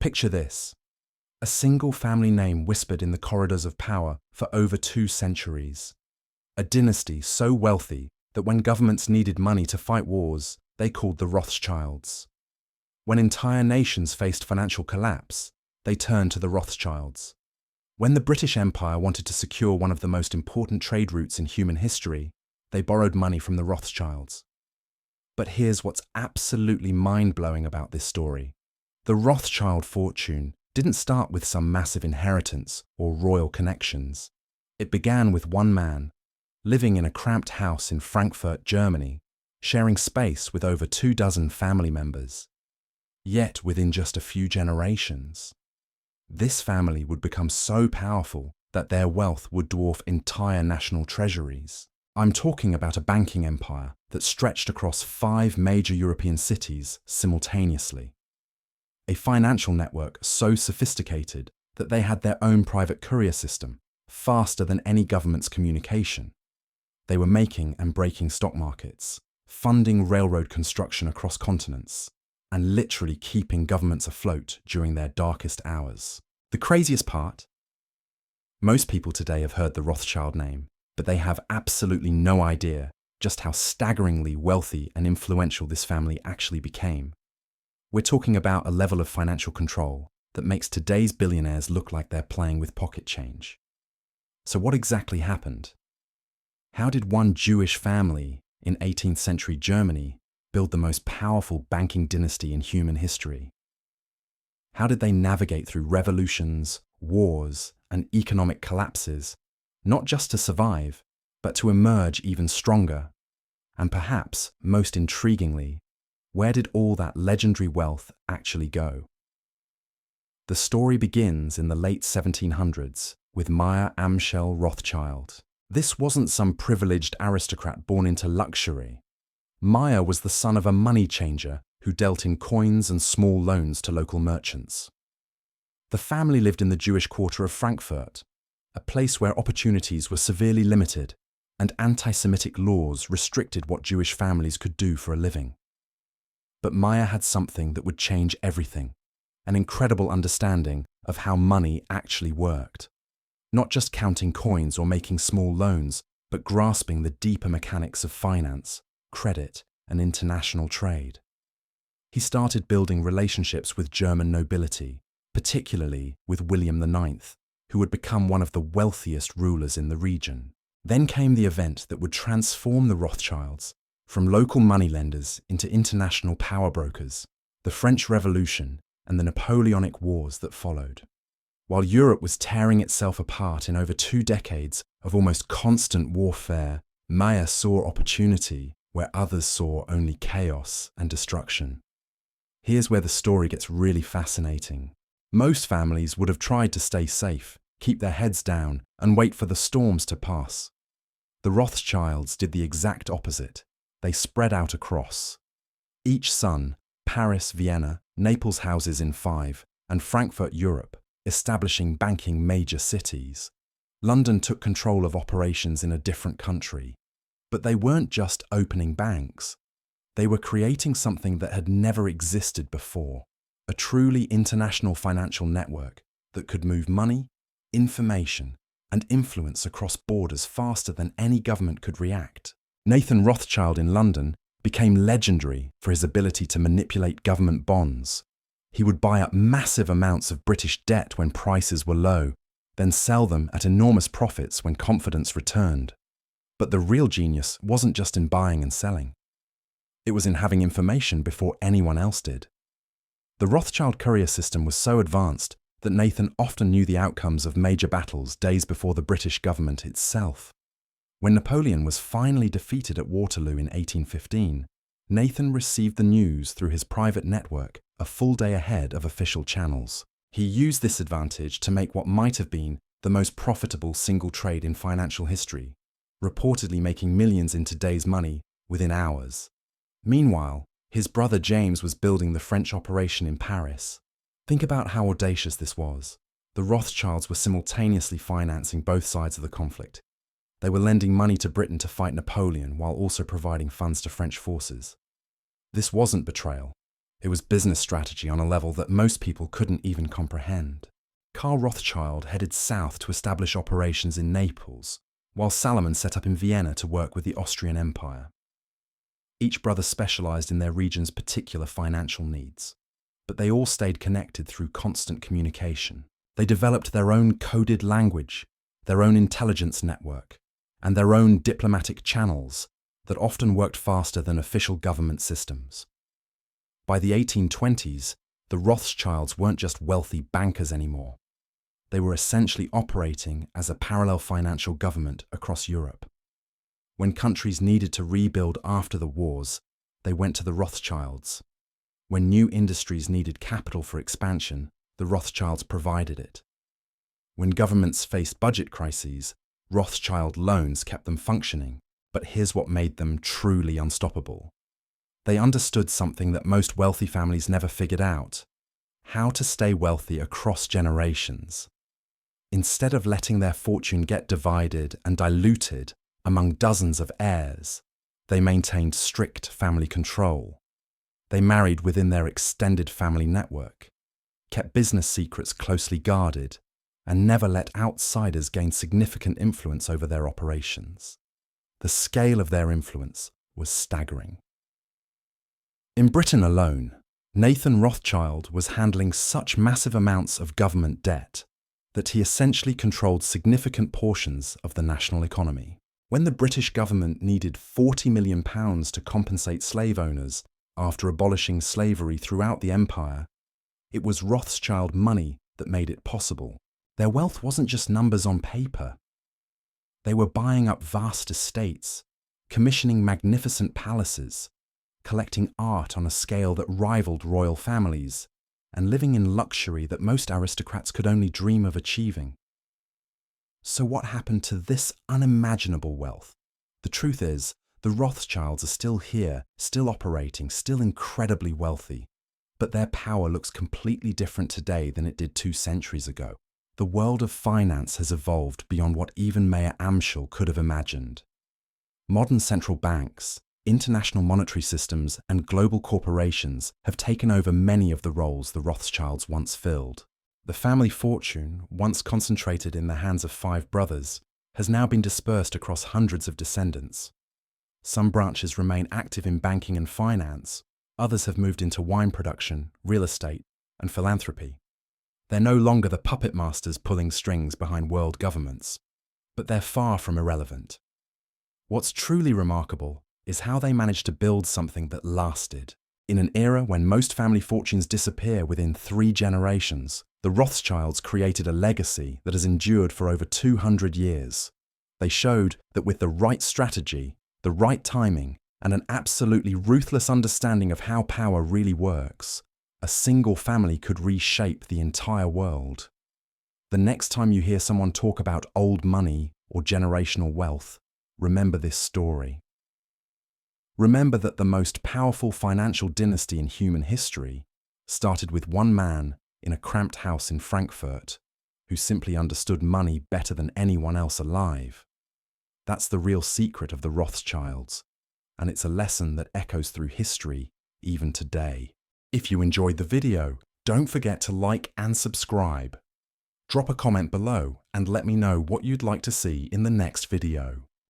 Picture this: a single family name whispered in the corridors of power for over 2 centuries. A dynasty so wealthy that when governments needed money to fight wars, they called the Rothschilds. When entire nations faced financial collapse, they turned to the Rothschilds. When the British Empire wanted to secure one of the most important trade routes in human history, they borrowed money from the Rothschilds. But here's what's absolutely mind-blowing about this story. The Rothschild fortune didn't start with some massive inheritance or royal connections. It began with one man, living in a cramped house in Frankfurt, Germany, sharing space with over 24 family members. Yet within just a few generations, this family would become so powerful that their wealth would dwarf entire national treasuries. I'm talking about a banking empire that stretched across 5 major European cities simultaneously. A financial network so sophisticated that they had their own private courier system, faster than any government's communication. They were making and breaking stock markets, funding railroad construction across continents, and literally keeping governments afloat during their darkest hours. The craziest part? Most people today have heard the Rothschild name, but they have absolutely no idea just how staggeringly wealthy and influential this family actually became. We're talking about a level of financial control that makes today's billionaires look like they're playing with pocket change. So what exactly happened? How did one Jewish family in 18th century Germany build the most powerful banking dynasty in human history? How did they navigate through revolutions, wars, and economic collapses, not just to survive, but to emerge even stronger? And perhaps, most intriguingly, where did all that legendary wealth actually go? The story begins in the late 1700s with Meyer Amschel Rothschild. This wasn't some privileged aristocrat born into luxury. Meyer was the son of a money changer who dealt in coins and small loans to local merchants. The family lived in the Jewish quarter of Frankfurt, a place where opportunities were severely limited and anti-Semitic laws restricted what Jewish families could do for a living. But Meyer had something that would change everything, an incredible understanding of how money actually worked. Not just counting coins or making small loans, but grasping the deeper mechanics of finance, credit, and international trade. He started building relationships with German nobility, particularly with William IX, who would become one of the wealthiest rulers in the region. Then came the event that would transform the Rothschilds from local moneylenders into international power brokers, the French Revolution and the Napoleonic Wars that followed. While Europe was tearing itself apart in over 2 decades of almost constant warfare, Meyer saw opportunity where others saw only chaos and destruction. Here's where the story gets really fascinating. Most families would have tried to stay safe, keep their heads down, and wait for the storms to pass. The Rothschilds did the exact opposite. They spread out across. Each son, Paris, Vienna, Naples houses in 5, and Frankfurt, Europe, establishing banking major cities. London took control of operations in a different country. But they weren't just opening banks. They were creating something that had never existed before, a truly international financial network that could move money, information, and influence across borders faster than any government could react. Nathan Rothschild in London became legendary for his ability to manipulate government bonds. He would buy up massive amounts of British debt when prices were low, then sell them at enormous profits when confidence returned. But the real genius wasn't just in buying and selling. It was in having information before anyone else did. The Rothschild courier system was so advanced that Nathan often knew the outcomes of major battles days before the British government itself. When Napoleon was finally defeated at Waterloo in 1815, Nathan received the news through his private network a full day ahead of official channels. He used this advantage to make what might have been the most profitable single trade in financial history, reportedly making millions in today's money within hours. Meanwhile, his brother James was building the French operation in Paris. Think about how audacious this was. The Rothschilds were simultaneously financing both sides of the conflict. They were lending money to Britain to fight Napoleon while also providing funds to French forces. This wasn't betrayal. It was business strategy on a level that most people couldn't even comprehend. Karl Rothschild headed south to establish operations in Naples, while Salomon set up in Vienna to work with the Austrian Empire. Each brother specialized in their region's particular financial needs, but they all stayed connected through constant communication. They developed their own coded language, their own intelligence network, and their own diplomatic channels that often worked faster than official government systems. By the 1820s, the Rothschilds weren't just wealthy bankers anymore. They were essentially operating as a parallel financial government across Europe. When countries needed to rebuild after the wars, they went to the Rothschilds. When new industries needed capital for expansion, the Rothschilds provided it. When governments faced budget crises, Rothschild loans kept them functioning, but here's what made them truly unstoppable. They understood something that most wealthy families never figured out: how to stay wealthy across generations. Instead of letting their fortune get divided and diluted among dozens of heirs, they maintained strict family control. They married within their extended family network, kept business secrets closely guarded, and never let outsiders gain significant influence over their operations. The scale of their influence was staggering. In Britain alone, Nathan Rothschild was handling such massive amounts of government debt that he essentially controlled significant portions of the national economy. When the British government needed £40 million to compensate slave owners after abolishing slavery throughout the empire, it was Rothschild money that made it possible. Their wealth wasn't just numbers on paper. They were buying up vast estates, commissioning magnificent palaces, collecting art on a scale that rivaled royal families, and living in luxury that most aristocrats could only dream of achieving. So what happened to this unimaginable wealth? The truth is, the Rothschilds are still here, still operating, still incredibly wealthy. But their power looks completely different today than it did 2 centuries ago. The world of finance has evolved beyond what even Mayor Amschel could have imagined. Modern central banks, international monetary systems, and global corporations have taken over many of the roles the Rothschilds once filled. The family fortune, once concentrated in the hands of 5 brothers, has now been dispersed across hundreds of descendants. Some branches remain active in banking and finance, others have moved into wine production, real estate, and philanthropy. They're no longer the puppet masters pulling strings behind world governments, but they're far from irrelevant. What's truly remarkable is how they managed to build something that lasted. In an era when most family fortunes disappear within 3 generations, the Rothschilds created a legacy that has endured for over 200 years. They showed that with the right strategy, the right timing, and an absolutely ruthless understanding of how power really works, a single family could reshape the entire world. The next time you hear someone talk about old money or generational wealth, remember this story. Remember that the most powerful financial dynasty in human history started with one man in a cramped house in Frankfurt who simply understood money better than anyone else alive. That's the real secret of the Rothschilds, and it's a lesson that echoes through history even today. If you enjoyed the video, don't forget to like and subscribe. Drop a comment below and let me know what you'd like to see in the next video.